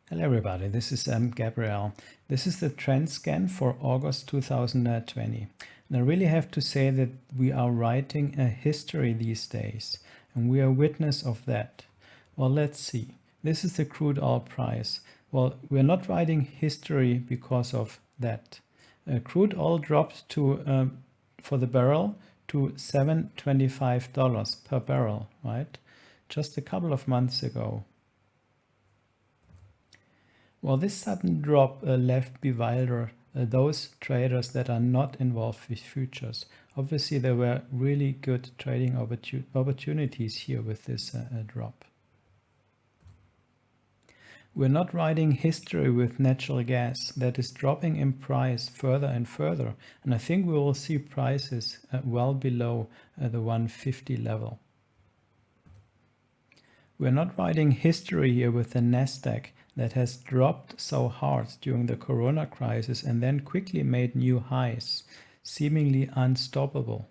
Hello everybody, this is Gabriel. This is the trend scan for August 2020. And I really have to say that we are writing a history these days, and we are witness of that. Well, let's see. This is the crude oil price. Well, we're not writing history because of that. Crude oil dropped to for the barrel to $7.25 per barrel, right? Just a couple of months ago. Well, this sudden drop left bewildered those traders that are not involved with futures. Obviously, there were really good trading opportunities here with this drop. We're not writing history with natural gas that is dropping in price further and further, and I think we will see prices well below the 150 level. We're not writing history here with the Nasdaq that has dropped so hard during the corona crisis and then quickly made new highs, seemingly unstoppable.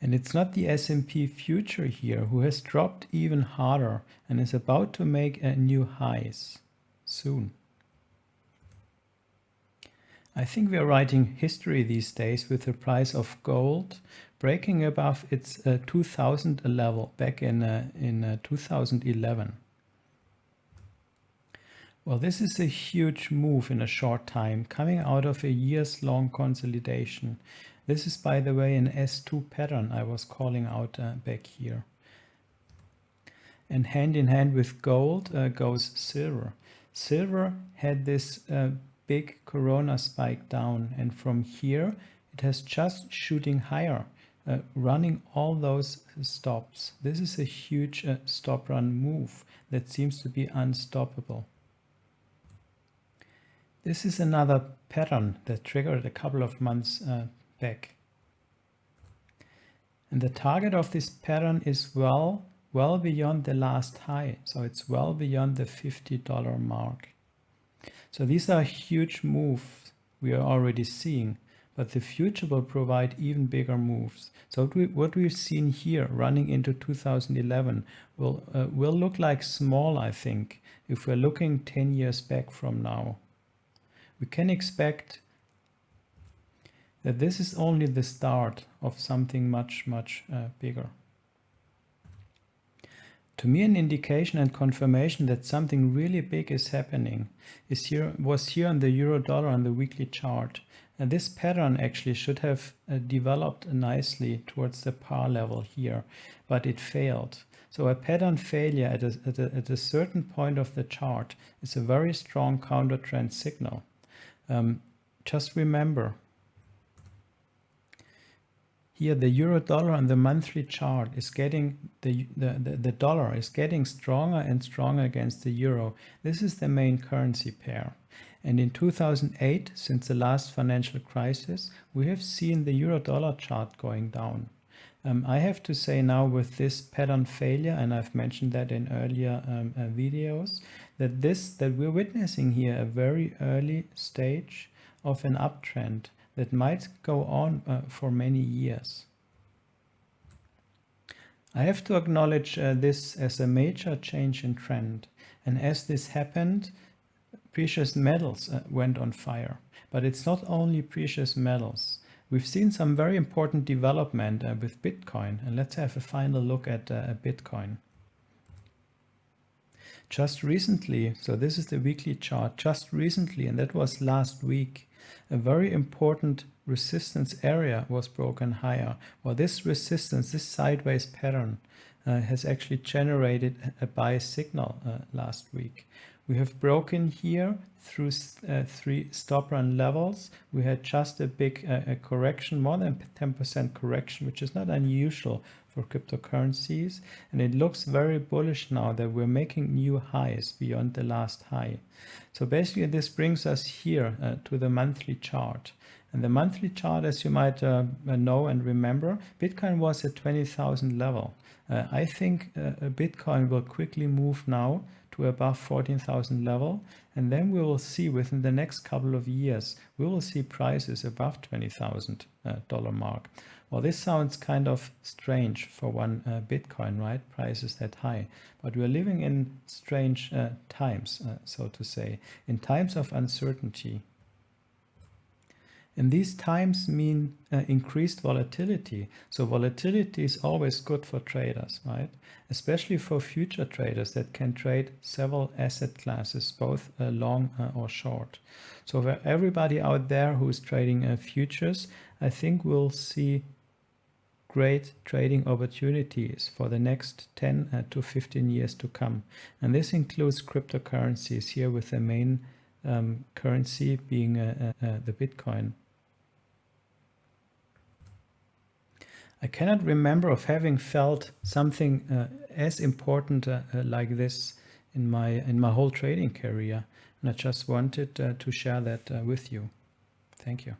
And it's not the S&P future here who has dropped even harder and is about to make new highs soon. I think we are writing history these days with the price of gold breaking above its 2000 level back in 2011. Well, this is a huge move in a short time, coming out of a years-long consolidation. This is, by the way, an S2 pattern I was calling out back here. And hand in hand with gold goes silver. Silver had this big corona spike down, and from here it has just shooting higher, running all those stops. This is a huge stop run move that seems to be unstoppable. This is another pattern that triggered a couple of months back. And the target of this pattern is well beyond the last high. So it's well beyond the $50 mark. So these are huge moves we are already seeing, but the future will provide even bigger moves. So what we've seen here running into 2011 will look like small, I think, if we're looking 10 years back from now. We can expect that this is only the start of something much bigger. To me, an indication and confirmation that something really big is happening was here on the euro dollar on the weekly chart. And this pattern actually should have developed nicely towards the par level here, but it failed. So a pattern failure at a certain point of the chart is a very strong counter trend signal. Just remember, here the euro dollar on the monthly chart is getting, the dollar is getting stronger and stronger against the euro. This is the main currency pair. And in 2008, since the last financial crisis, we have seen the euro dollar chart going down. I have to say now with this pattern failure, and I've mentioned that in earlier videos, that we're witnessing here a very early stage of an uptrend that might go on for many years. I have to acknowledge this as a major change in trend, and as this happened, precious metals went on fire. But it's not only precious metals. We've seen some very important development with Bitcoin, and let's have a final look at Bitcoin. Just recently, so this is the weekly chart, just recently, and that was last week, a very important resistance area was broken higher. Well, this resistance, this sideways pattern, has actually generated a buy signal last week. We have broken here through 3 stop run levels. We had just a big correction, more than 10% correction, which is not unusual for cryptocurrencies. And it looks very bullish now that we're making new highs beyond the last high. So basically this brings us here to the monthly chart. And the monthly chart, as you might know and remember, Bitcoin was at 20,000 level. I think Bitcoin will quickly move now to above 14,000 level, and then we will see within the next couple of years, we will see prices above $20,000 mark. Well, this sounds kind of strange for one Bitcoin, right? Prices that high. But we're living in strange times, so to say, in times of uncertainty. And these times mean increased volatility. So volatility is always good for traders, right? Especially for future traders that can trade several asset classes, both long or short. So for everybody out there who is trading futures, I think we'll see great trading opportunities for the next 10 to 15 years to come. And this includes cryptocurrencies here, with the main currency being the Bitcoin. I cannot remember of having felt something as important like this in my whole trading career, and I just wanted to share that with you. Thank you.